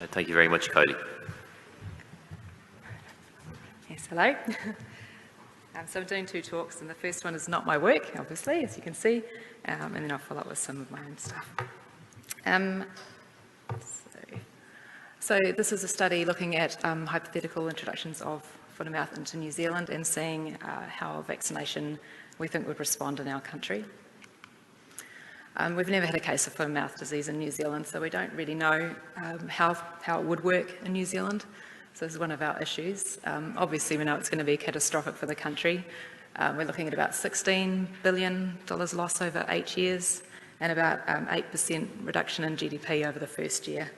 Thank you very much, Cody. Yes, hello. So I'm doing two talks, and the first one is not my work, obviously, as you can see, and then I'll follow up with some of my own stuff. So this is a study looking at hypothetical introductions of foot and mouth into New Zealand and seeing how vaccination we think would respond in our country. We've never had a case of foot and mouth disease in New Zealand, so we don't really know how it would work in New Zealand. So this is one of our issues. Obviously, we know it's going to be catastrophic for the country. We're looking at about $16 billion loss over 8 years and about 8% reduction in GDP over the first year,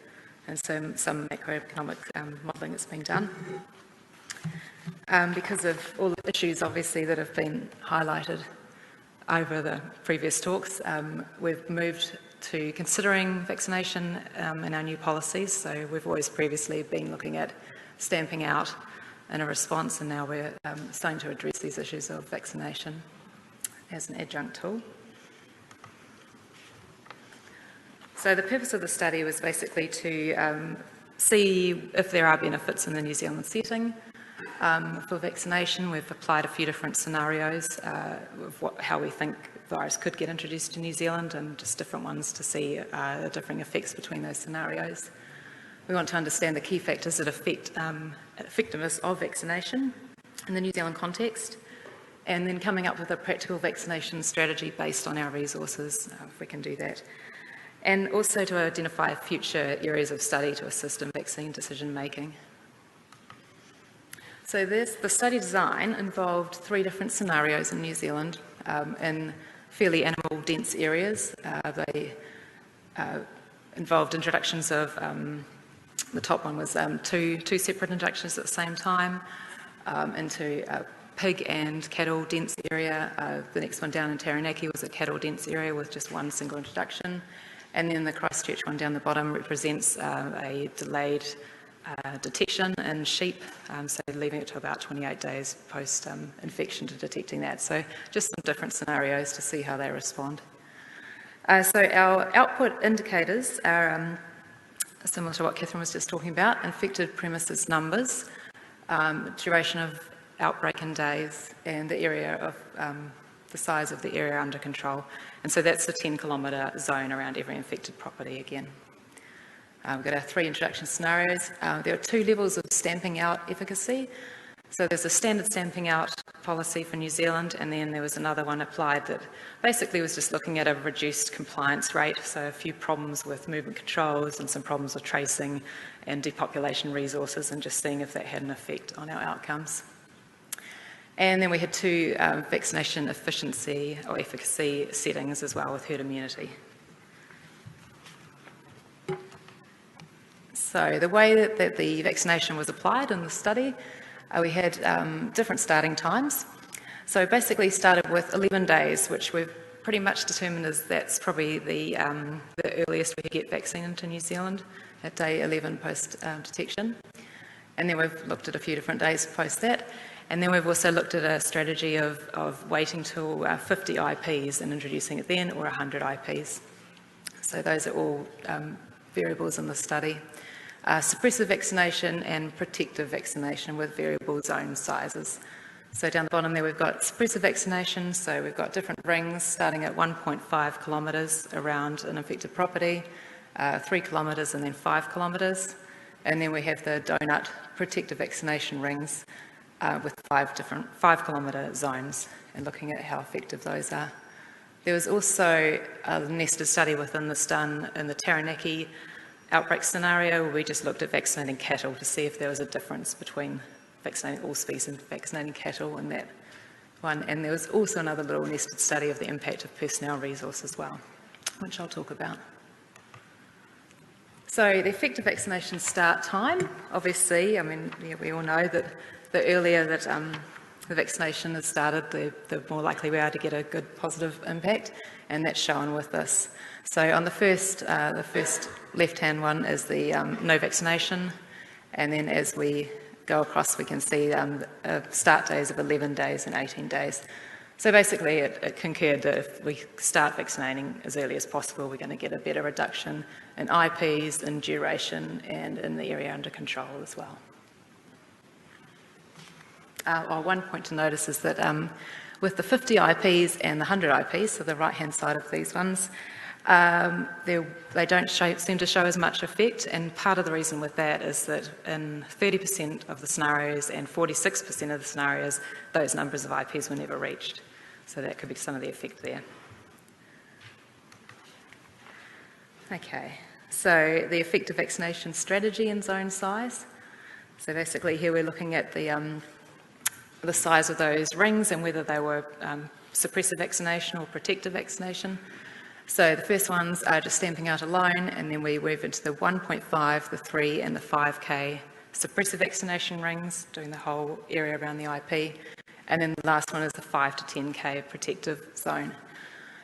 and so some macroeconomic modelling that's being done. Because of all the issues, obviously, that have been highlighted over the previous talks, we've moved to considering vaccination in our new policies. So we've always previously been looking at stamping out in a response, and now we're starting to address these issues of vaccination as an adjunct tool. So the purpose of the study was basically to see if there are benefits in the New Zealand setting for vaccination. We've applied a few different scenarios of how we think the virus could get introduced to New Zealand, and just different ones to see the differing effects between those scenarios. We want to understand the key factors that affect effectiveness of vaccination in the New Zealand context, and then coming up with a practical vaccination strategy based on our resources, if we can do that. And also to identify future areas of study to assist in vaccine decision making. So the study design involved 3 different scenarios in New Zealand in fairly animal-dense areas. They involved introductions of, the top one was two separate introductions at the same time into a pig and cattle-dense area. The next one down in Taranaki was a cattle-dense area with just one single introduction. And then the Christchurch one down the bottom represents a delayed detection in sheep, so leaving it to about 28 days post-infection to detecting that. So just some different scenarios to see how they respond. So our output indicators are similar to what Catherine was just talking about: infected premises numbers, duration of outbreak in days, and the area of the size of the area under control. And so that's the 10-kilometre zone around every infected property again. We've got our 3 introduction scenarios. There are 2 levels of stamping out efficacy. So there's a standard stamping out policy for New Zealand, and then there was another one applied that basically was just looking at a reduced compliance rate, so a few problems with movement controls and some problems with tracing and depopulation resources, and just seeing if that had an effect on our outcomes. And then we had 2 vaccination efficiency or efficacy settings as well, with herd immunity. So the way that the vaccination was applied in the study, we had different starting times. So basically started with 11 days, which we've pretty much determined as that's probably the earliest we could get vaccine into New Zealand, at day 11 post-detection. And then we've looked at a few different days post that. And then we've also looked at a strategy of waiting till 50 IPs and introducing it then, or 100 IPs. So those are all variables in the study. Suppressive vaccination and protective vaccination with variable zone sizes. So down the bottom there we've got suppressive vaccination, so we've got different rings starting at 1.5 kilometres around an infected property, 3 kilometres and then 5 kilometres. And then we have the donut protective vaccination rings with 5 different 5-kilometre zones, and looking at how effective those are. There was also a nested study within this done in the Taranaki outbreak scenario, where we just looked at vaccinating cattle to see if there was a difference between vaccinating all species and vaccinating cattle in that one. And there was also another little nested study of the impact of personnel resource as well, which I'll talk about. So the effective vaccination start time, obviously, I mean, we all know that the earlier that the vaccination is started, the more likely we are to get a good positive impact, and that's shown with this. So on the first left-hand one is the no vaccination, and then as we go across we can see start days of 11 days and 18 days. So basically it concurred that if we start vaccinating as early as possible, we're going to get a better reduction in IPs, in duration, and in the area under control as well. One point to notice is that with the 50 IPs and the 100 IPs, so the right-hand side of these ones, they don't seem to show as much effect, and part of the reason with that is that in 30% of the scenarios and 46% of the scenarios, those numbers of IPs were never reached. So that could be some of the effect there. Okay, so the effective vaccination strategy and zone size. So basically here we're looking at the size of those rings and whether they were suppressive vaccination or protective vaccination. So the first ones are just stamping out alone, and then we move into the 1.5, the 3 and the 5K suppressive vaccination rings, doing the whole area around the IP. And then the last one is the 5 to 10K protective zone.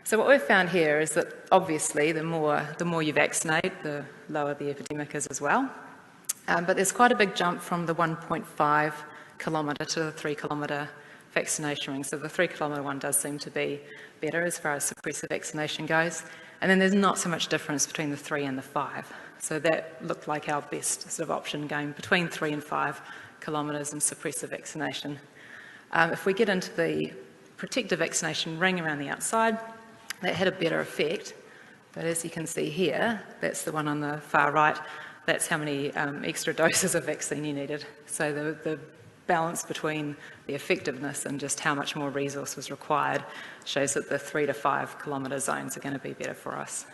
So what we've found here is that obviously the more you vaccinate, the lower the epidemic is as well. But there's quite a big jump from the 1.5 kilometre to the 3 kilometre vaccination ring. So the 3 kilometre one does seem to be better as far as suppressive vaccination goes. And then there's not so much difference between the 3 and the 5. So that looked like our best sort of option, going between 3 and 5 kilometres in suppressive vaccination. If we get into the protective vaccination ring around the outside, that had a better effect. But as you can see here, that's the one on the far right, that's how many extra doses of vaccine you needed. So the balance between the effectiveness and just how much more resource was required shows that the 3 to 5 kilometre zones are going to be better for us.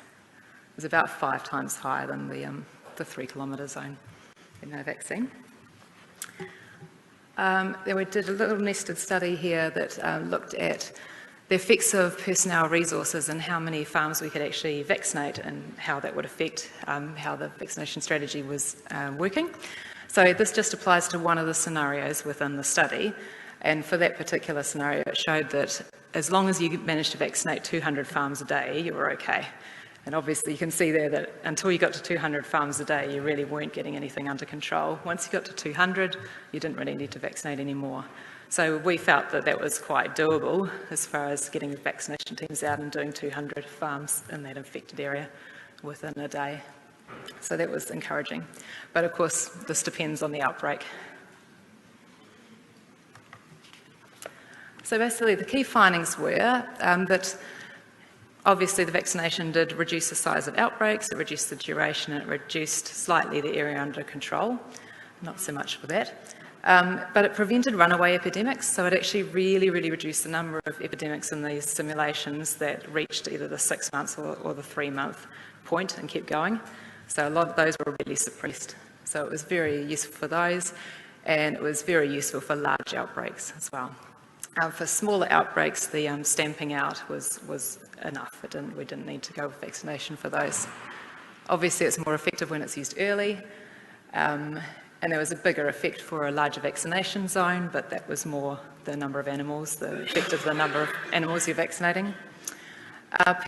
It's about 5 times higher than the 3 kilometre zone in no vaccine. Then we did a little nested study here that looked at the effects of personnel resources and how many farms we could actually vaccinate and how that would affect how the vaccination strategy was working. So this just applies to one of the scenarios within the study, and for that particular scenario it showed that as long as you managed to vaccinate 200 farms a day, you were okay. And obviously you can see there that until you got to 200 farms a day, you really weren't getting anything under control. Once you got to 200, you didn't really need to vaccinate anymore. So we felt that that was quite doable as far as getting the vaccination teams out and doing 200 farms in that infected area within a day. So that was encouraging. But of course, this depends on the outbreak. So basically the key findings were that obviously the vaccination did reduce the size of outbreaks, it reduced the duration, it reduced slightly the area under control, not so much for that. But it prevented runaway epidemics, so it actually really reduced the number of epidemics in these simulations that reached either the 6 months or the 3-month point and kept going. So a lot of those were really suppressed. So it was very useful for those, and it was very useful for large outbreaks as well. For smaller outbreaks, the stamping out was enough. We didn't need to go with vaccination for those. Obviously, it's more effective when it's used early, and there was a bigger effect for a larger vaccination zone, but that was more the number of animals, the effect of the number of animals you're vaccinating.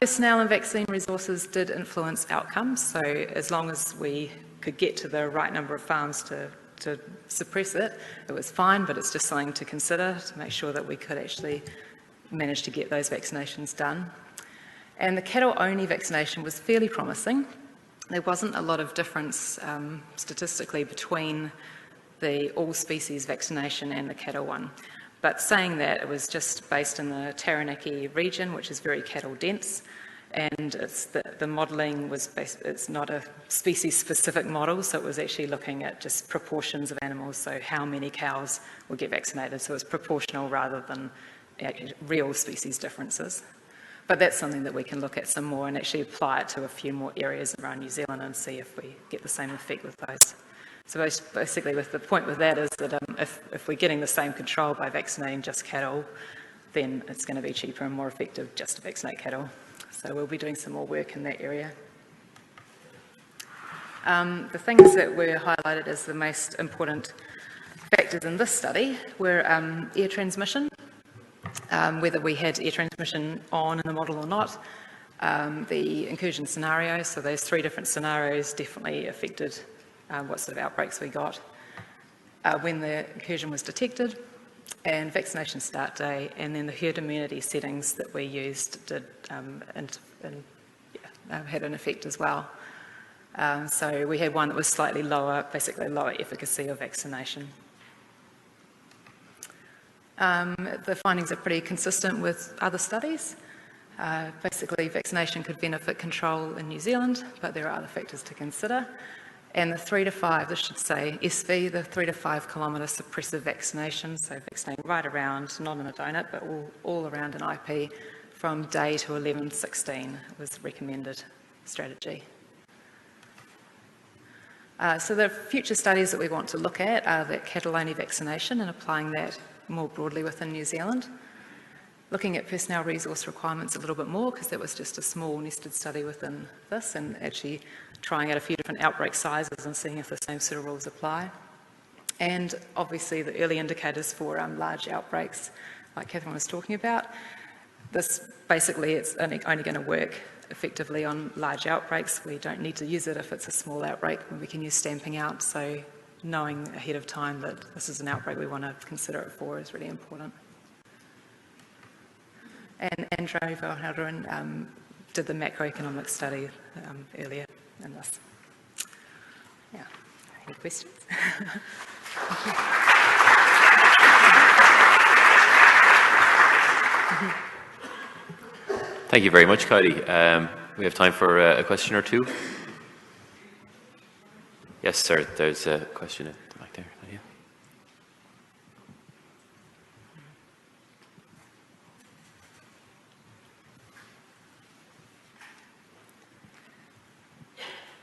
Personnel and vaccine resources did influence outcomes, so as long as we could get to the right number of farms to suppress it, it was fine, but it's just something to consider to make sure that we could actually manage to get those vaccinations done. And the cattle-only vaccination was fairly promising. There wasn't a lot of difference statistically between the all-species vaccination and the cattle one. But saying that, it was just based in the Taranaki region, which is very cattle-dense, and the modelling was it's not a species-specific model, so it was actually looking at just proportions of animals, so how many cows would get vaccinated, so it was proportional rather than real species differences. But that's something that we can look at some more and actually apply it to a few more areas around New Zealand and see if we get the same effect with those. So basically the point with that is that if we're getting the same control by vaccinating just cattle, then it's going to be cheaper and more effective just to vaccinate cattle. So we'll be doing some more work in that area. The things that were highlighted as the most important factors in this study were air transmission, whether we had air transmission on in the model or not, the incursion scenarios, so those 3 different scenarios definitely affected what sort of outbreaks we got, when the incursion was detected, and vaccination start day, and then the herd immunity settings that we used did had an effect as well. So we had one that was slightly lower, basically lower efficacy of vaccination. The findings are pretty consistent with other studies. Basically, vaccination could benefit control in New Zealand, but there are other factors to consider. And the 3 to 5, this should say SV, the 3 to 5 kilometre suppressive vaccination, so vaccinating right around, not in a donut, but all around an IP from day to 11-16 was the recommended strategy. So the future studies that we want to look at are the cattle-only vaccination and applying that more broadly within New Zealand. Looking at personnel resource requirements a little bit more, because that was just a small nested study within this, and actually trying out a few different outbreak sizes and seeing if the same sort of rules apply. And obviously the early indicators for large outbreaks, like Catherine was talking about. This basically, it's only going to work effectively on large outbreaks. We don't need to use it if it's a small outbreak, when we can use stamping out. So knowing ahead of time that this is an outbreak we want to consider it for is really important. And Andrew Valhalderen did the macroeconomic study earlier in this. Yeah. Any questions? Thank you very much, Kylie. We have time for a question or two. Yes, sir. There's a question at the back there. Yeah.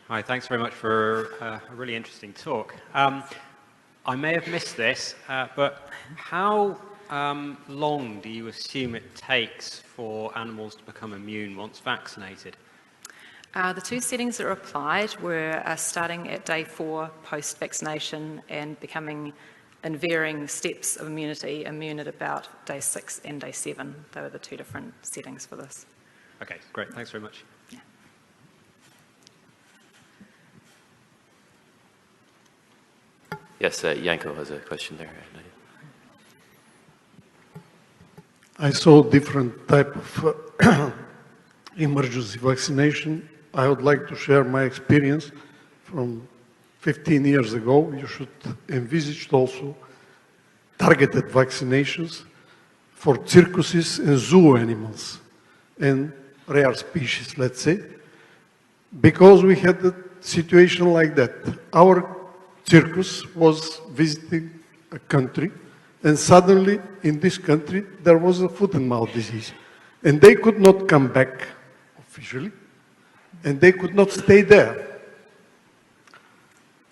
Hi, thanks very much for a really interesting talk. I may have missed this, but how long do you assume it takes for animals to become immune once vaccinated? The two settings that are applied were starting at day 4 post-vaccination and becoming in varying steps of immunity, immune at about day 6 and day 7. They were the two different settings for this. Okay, great. Thanks very much. Yeah. Yes, Yanko has a question there. I saw different type of emergency vaccination. I would like to share my experience from 15 years ago. You should envisage also targeted vaccinations for circuses and zoo animals and rare species, let's say, because we had a situation like that. Our circus was visiting a country, and suddenly in this country there was a foot and mouth disease, and they could not come back officially, and they could not stay there.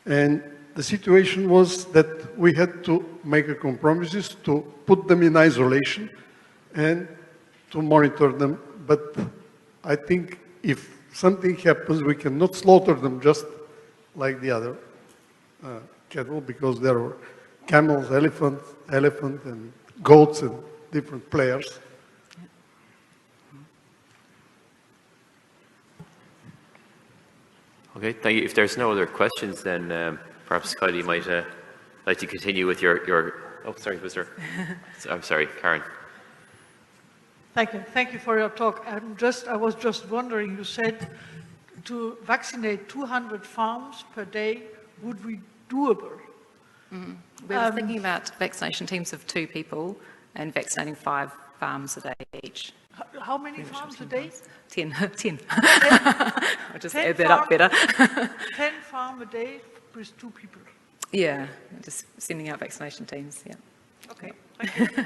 And the situation was that we had to make a compromises to put them in isolation and to monitor them. But I think if something happens, we cannot slaughter them just like the other cattle, because there were camels, elephant and goats and different players. Okay, thank you. If there's no other questions, then perhaps Kylie might like to continue with your. Oh, sorry, was there? I'm sorry, Karen. Thank you. Thank you for your talk. I was just wondering, you said to vaccinate 200 farms per day would be doable. Mm-hmm. We were thinking about vaccination teams of 2 people and vaccinating 5 farms a day each. How many farms a day? 10. 10. I'll just add that up better. 10 farms a day with 2 people. Yeah, just sending out vaccination teams, yeah. Okay, thank you.